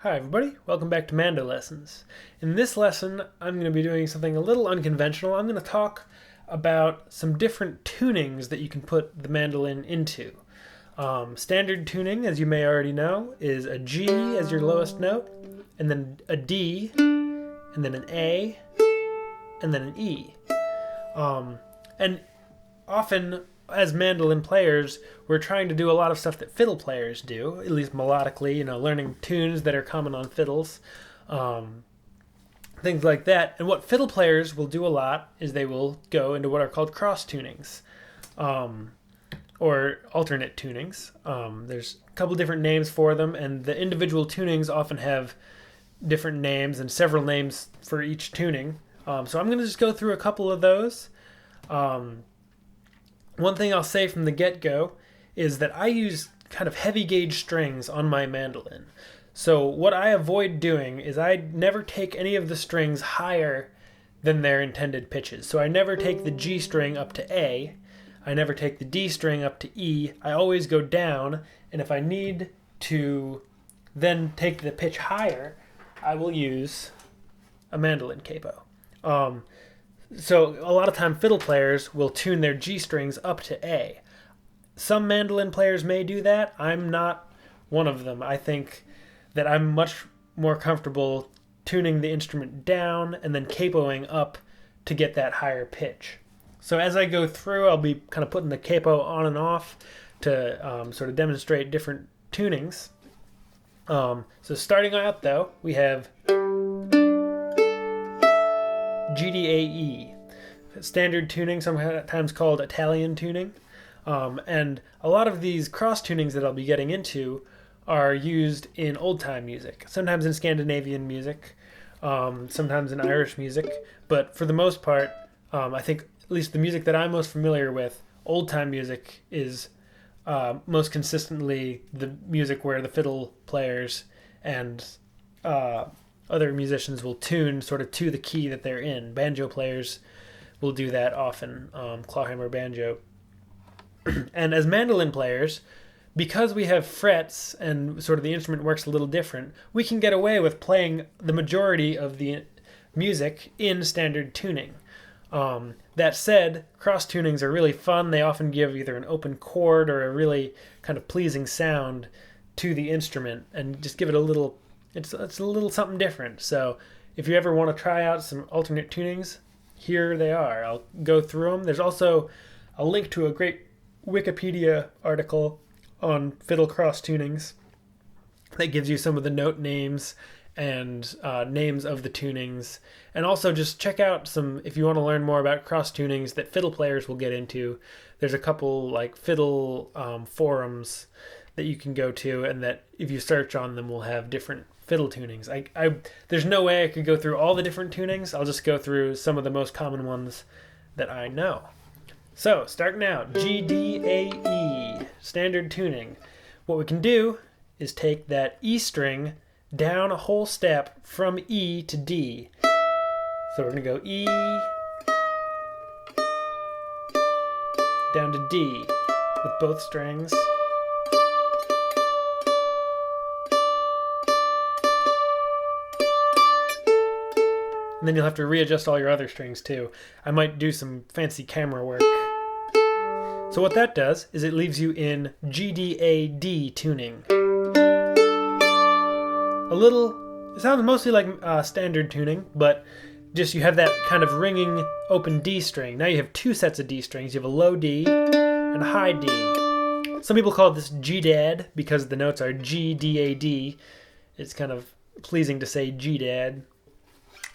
Hi everybody, welcome back to Mando Lessons. In this lesson, I'm going to be doing something a little unconventional. I'm going to talk about some different tunings that you can put the mandolin into. Standard tuning, as you may already know, is a G as your lowest note, and then a D, and then an A, and then an E. And often, as mandolin players, we're trying to do a lot of stuff that fiddle players do, at least melodically, learning tunes that are common on fiddles, things like that. And what fiddle players will do a lot is they will go into what are called cross tunings, or alternate tunings. There's a couple different names for them, and the individual tunings often have different names and several names for each tuning. So I'm going to just go through a couple of those. One thing I'll say from the get-go is that I use kind of heavy gauge strings on my mandolin. So what I avoid doing is I never take any of the strings higher than their intended pitches. So I never take the G string up to A. I never take the D string up to E. I always go down, and if I need to then take the pitch higher, I will use a mandolin capo. So a lot of time fiddle players will tune their G strings up to A. Some mandolin players may do that. I'm not one of them. I think that I'm much more comfortable tuning the instrument down and then capoing up to get that higher pitch. So as I go through, I'll be kind of putting the capo on and off to sort of demonstrate different tunings. So starting out though, we have GDAE, standard tuning, sometimes called Italian tuning. And a lot of these cross tunings that I'll be getting into are used in old time music, sometimes in Scandinavian music, sometimes in Irish music. But for the most part, I think at least the music that I'm most familiar with, old time music, is most consistently the music where the fiddle players and other musicians will tune sort of to the key that they're in. Banjo players will do that often, clawhammer banjo. And as mandolin players, because we have frets and sort of the instrument works a little different, we can get away with playing the majority of the music in standard tuning. That said, cross tunings are really fun. They often give either an open chord or a really kind of pleasing sound to the instrument and just give it a little, it's a little something different. So if you ever want to try out some alternate tunings, here they are. I'll go through them. There's also a link to a great Wikipedia article on fiddle cross tunings that gives you some of the note names and names of the tunings. And also just check out some, if you want to learn more about cross tunings that fiddle players will get into, there's a couple like fiddle forums that you can go to, and that if you search on them will have different fiddle tunings. There's no way I could go through all the different tunings. I'll just go through some of the most common ones that I know. So, starting out, G, D, A, E, standard tuning. What we can do is take that E string down a whole step from E to D. So we're going to go E, down to D with both strings. And then you'll have to readjust all your other strings too. I might do some fancy camera work. So what that does is it leaves you in GDAD tuning. It sounds mostly like standard tuning, but just you have that kind of ringing open D string. Now you have two sets of D strings. You have a low D and a high D. Some people call this GDAD because the notes are G, D, A, D. It's kind of pleasing to say GDAD.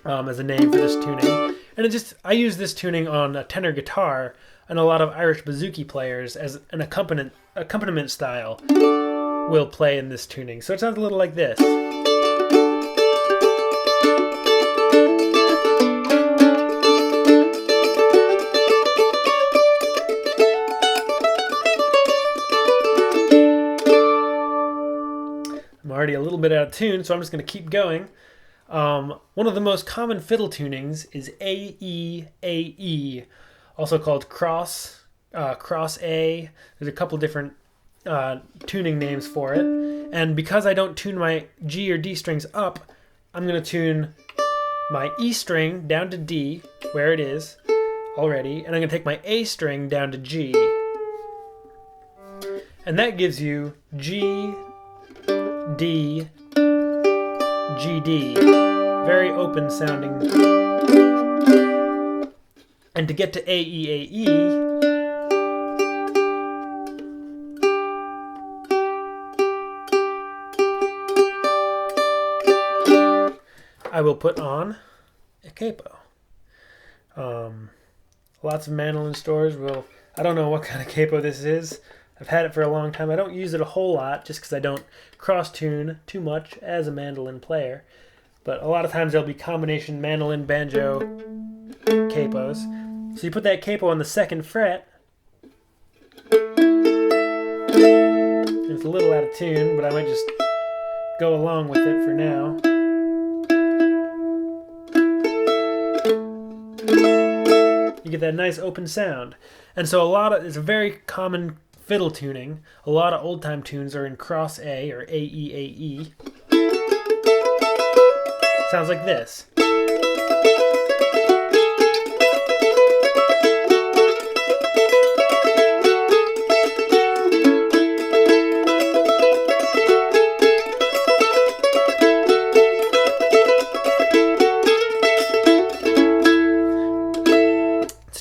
As a name for this tuning. And I use this tuning on a tenor guitar, and a lot of Irish bouzouki players as an accompaniment style will play in this tuning. So it sounds a little like this. I'm already a little bit out of tune, so I'm just going to keep going. One of the most common fiddle tunings is AE, also called cross A. There's a couple different tuning names for it. And because I don't tune my G or D strings up, I'm going to tune my E string down to D, where it is already, and I'm going to take my A string down to G. And that gives you G, D, G, D. Very open sounding. And to get to A, E, A, E, I will put on a capo. Lots of mandolin stores will, I don't know what kind of capo this is. I've had it for a long time. I don't use it a whole lot just because I don't cross-tune too much as a mandolin player. But a lot of times there'll be combination mandolin, banjo capos. So you put that capo on the 2nd fret. It's a little out of tune, but I might just go along with it for now. You get that nice open sound. And so it's a very common fiddle tuning. A lot of old time tunes are in cross A or A, E, A, E. Sounds like this.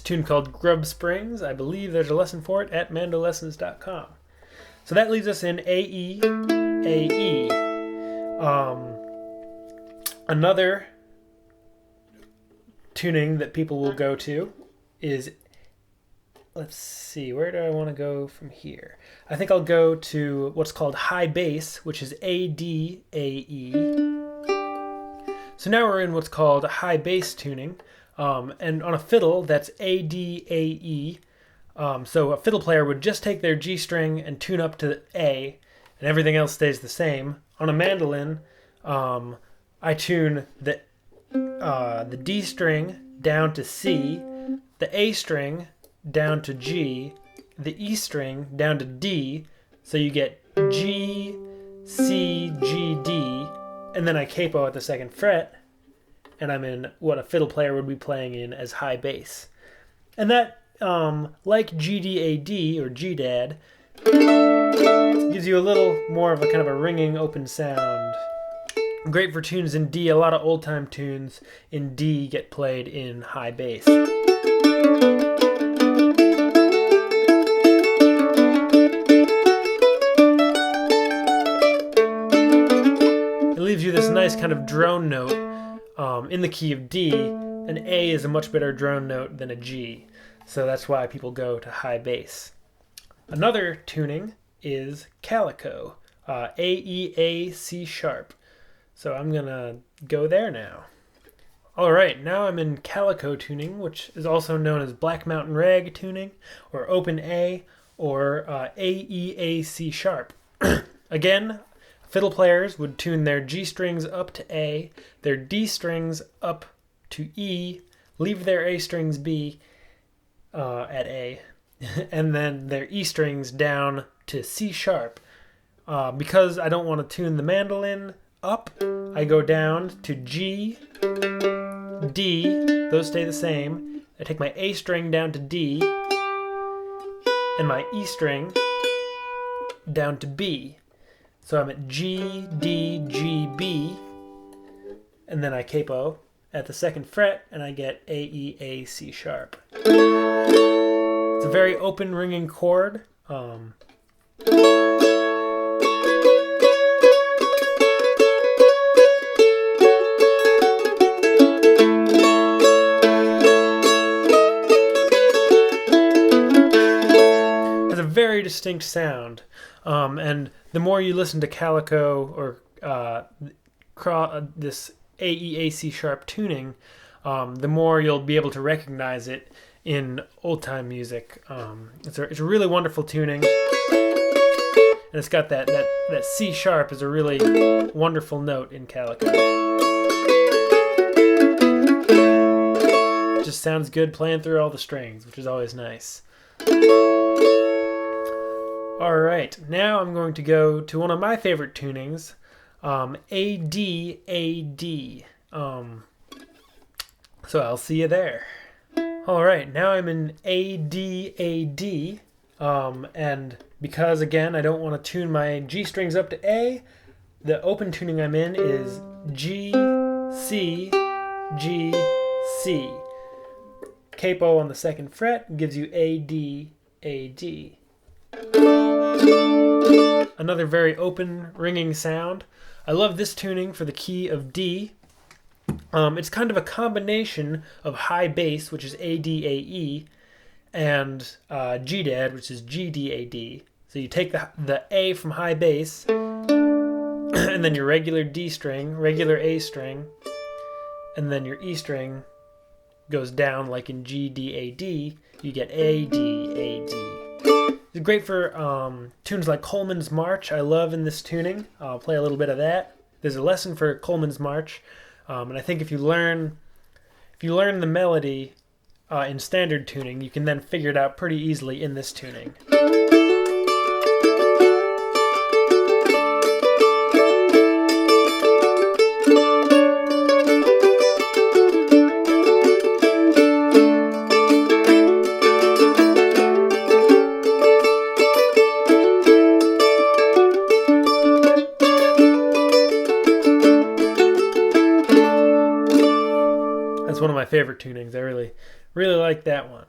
Tune called Grub Springs. I believe there's a lesson for it at mandolessons.com. So that leaves us in A, E, A, E. Another tuning that people will go to is, let's see, where do I want to go from here? I think I'll go to what's called high bass, which is A, D, A, E. So now we're in what's called high bass tuning. And on a fiddle, that's A, D, A, E. So a fiddle player would just take their G string and tune up to A, and everything else stays the same. On a mandolin, I tune the D string down to C, the A string down to G, the E string down to D, so you get G, C, G, D, and then I capo at the 2nd fret, and I'm in what a fiddle player would be playing in as high bass. And that, like GDAD or GDAD, gives you a little more of a kind of a ringing open sound. Great for tunes in D. A lot of old time tunes in D get played in high bass. It leaves you this nice kind of drone note in the key of D. An A is a much better drone note than a G, so that's why people go to high bass. Another tuning is calico, A, E, A, C sharp. So I'm gonna go there now. All right, now I'm in calico tuning, which is also known as Black Mountain Rag tuning, or open A, or A, E, A, C sharp. Again, fiddle players would tune their G strings up to A, their D strings up to E, leave their A strings B at A, and then their E strings down to C sharp. Because I don't want to tune the mandolin up, I go down to G, D, those stay the same. I take my A string down to D, and my E string down to B. So I'm at G, D, G, B, and then I capo at the 2nd fret, and I get A, E, A, C sharp. It's a very open ringing chord. Has a very distinct sound. And the more you listen to calico or this A, E, A, C sharp tuning, the more you'll be able to recognize it in old-time music. It's a really wonderful tuning, and it's got that C sharp is a really wonderful note in calico. It just sounds good playing through all the strings, which is always nice. All right, now I'm going to go to one of my favorite tunings, A D A D. So I'll see you there. All right, now I'm in A D A D, and because again I don't want to tune my G strings up to A, the open tuning I'm in is G C G C. Capo on the 2nd fret gives you A D A D. Another very open ringing sound. I love this tuning for the key of D. It's kind of a combination of high bass, which is A D A E, and G dad, which is G D A D. So you take the A from high bass, and then your regular D string, regular A string, and then your E string goes down like in G D A D. You get A D A D. It's great for tunes like Coleman's March. I love in this tuning. I'll play a little bit of that. There's a lesson for Coleman's March, and I think if you learn the melody in standard tuning, you can then figure it out pretty easily in this tuning. That's one of my favorite tunings. I really like that one.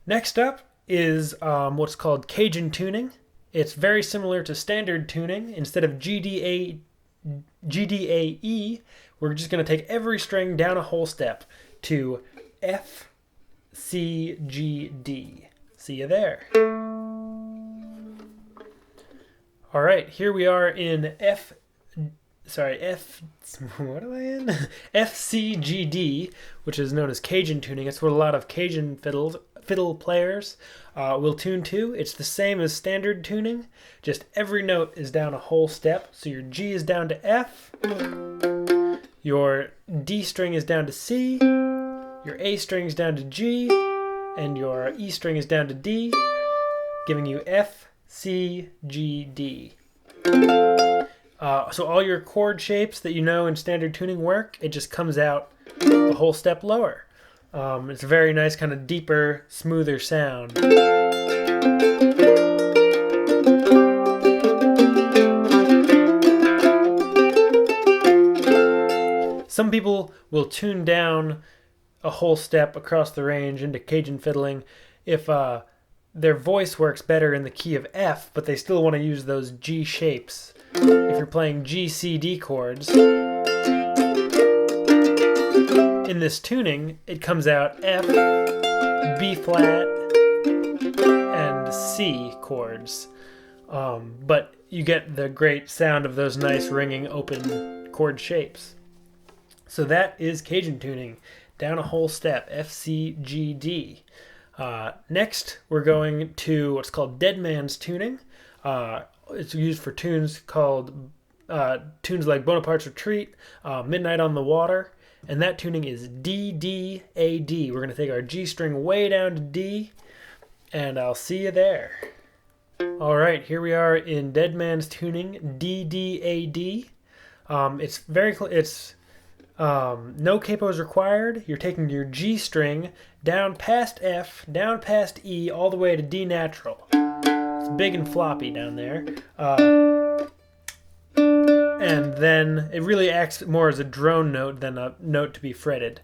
Next up is what's called Cajun Tuning. It's very similar to standard tuning. Instead of G D A E, we're just going to take every string down a whole step to F C G D. See you there. All right, here we are in what am I in? FCGD, which is known as Cajun tuning. It's what a lot of Cajun fiddle players will tune to. It's the same as standard tuning, just every note is down a whole step. So your G is down to F, your D string is down to C, your A string is down to G, and your E string is down to D, giving you F, C, G, D. So all your chord shapes that you know in standard tuning work, it just comes out a whole step lower. It's a very nice, kind of deeper, smoother sound. Some people will tune down a whole step across the range into Cajun fiddling if their voice works better in the key of F, but they still want to use those G shapes. If you're playing G, C, D chords, in this tuning, it comes out F, B flat, and C chords. But you get the great sound of those nice ringing open chord shapes. So that is Cajun tuning, down a whole step, F, C, G, D. Next, we're going to what's called Dead Man's Tuning. It's used for tunes like Bonaparte's Retreat, Midnight on the Water, and that tuning is D, D, A, D. We're going to take our G string way down to D, and I'll see you there. All right, here we are in Dead Man's Tuning, D, D, A, D. It's no capos required. You're taking your G string down past F, down past E, all the way to D natural. It's big and floppy down there. And then it really acts more as a drone note than a note to be fretted.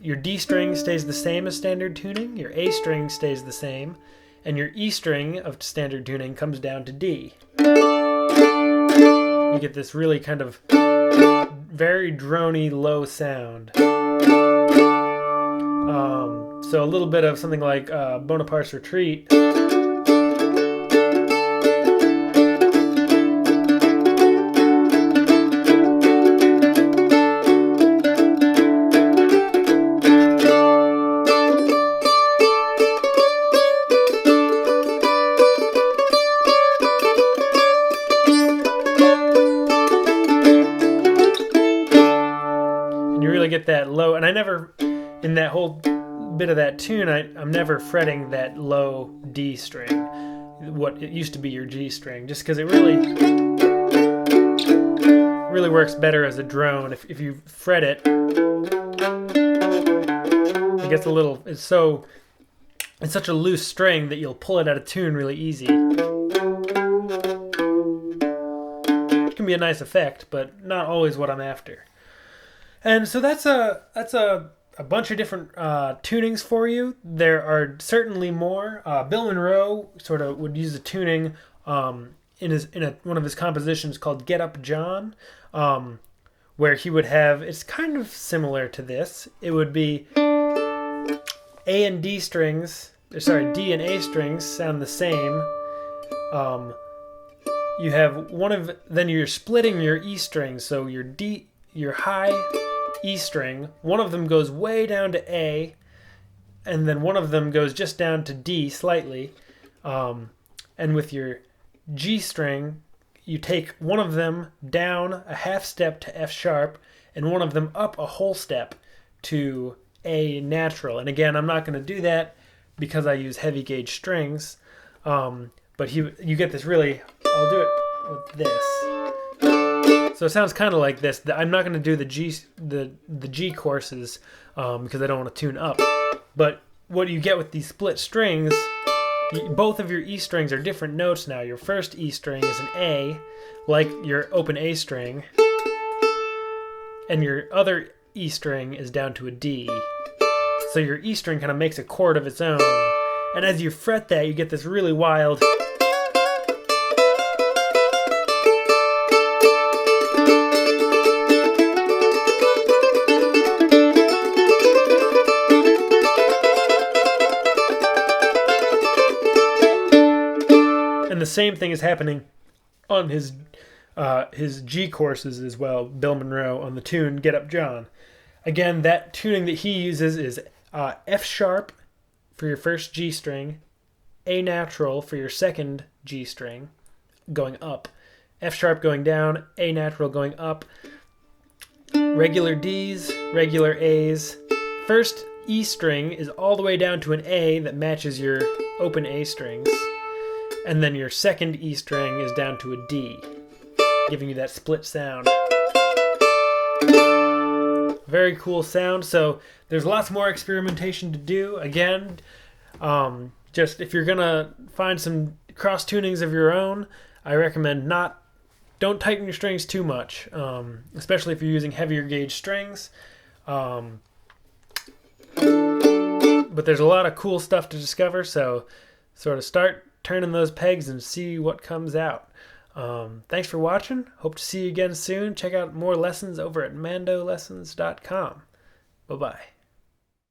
Your D string stays the same as standard tuning, your A string stays the same, and your E string of standard tuning comes down to D. You get this really kind of very droney low sound. So a little bit of something like Bonaparte's Retreat. Get that low, and I never, in that whole bit of that tune, I'm never fretting that low D string. what it used to be your G string, just because it really works better as a drone. If you fret it, it gets a little. It's such a loose string that you'll pull it out of tune really easy. It can be a nice effect, but not always what I'm after. And so that's a bunch of different tunings for you. There are certainly more. Bill Monroe sort of would use a tuning in one of his compositions called "Get Up, John," where he would have. It's kind of similar to this. It would be A and D strings. D and A strings sound the same. You have then you're splitting your E strings. So your high E string, one of them goes way down to A, and then one of them goes just down to D slightly. And with your G string, you take one of them down a half step to F sharp, and one of them up a whole step to A natural. And again, I'm not going to do that because I use heavy gauge strings. But you get this really. I'll do it with this. So it sounds kind of like this. I'm not going to do the G courses because I don't want to tune up. But what you get with these split strings, both of your E strings are different notes now. Your first E string is an A, like your open A string, and your other E string is down to a D. So your E string kind of makes a chord of its own. And as you fret that, you get this really wild. And the same thing is happening on his G courses as well. Bill Monroe on the tune "Get Up, John." Again, that tuning that he uses is F sharp for your first G string, A natural for your second G string, going up, F sharp going down, A natural going up, regular Ds, regular As. First E string is all the way down to an A that matches your open A strings. And then your second E string is down to a D, giving you that split sound. Very cool sound. So there's lots more experimentation to do. Again, just if you're gonna find some cross tunings of your own, I recommend don't tighten your strings too much, especially if you're using heavier gauge strings. But there's a lot of cool stuff to discover. So sort of start turning those pegs and see what comes out. Thanks for watching. Hope to see you again soon. Check out more lessons over at mandolessons.com. Bye-bye.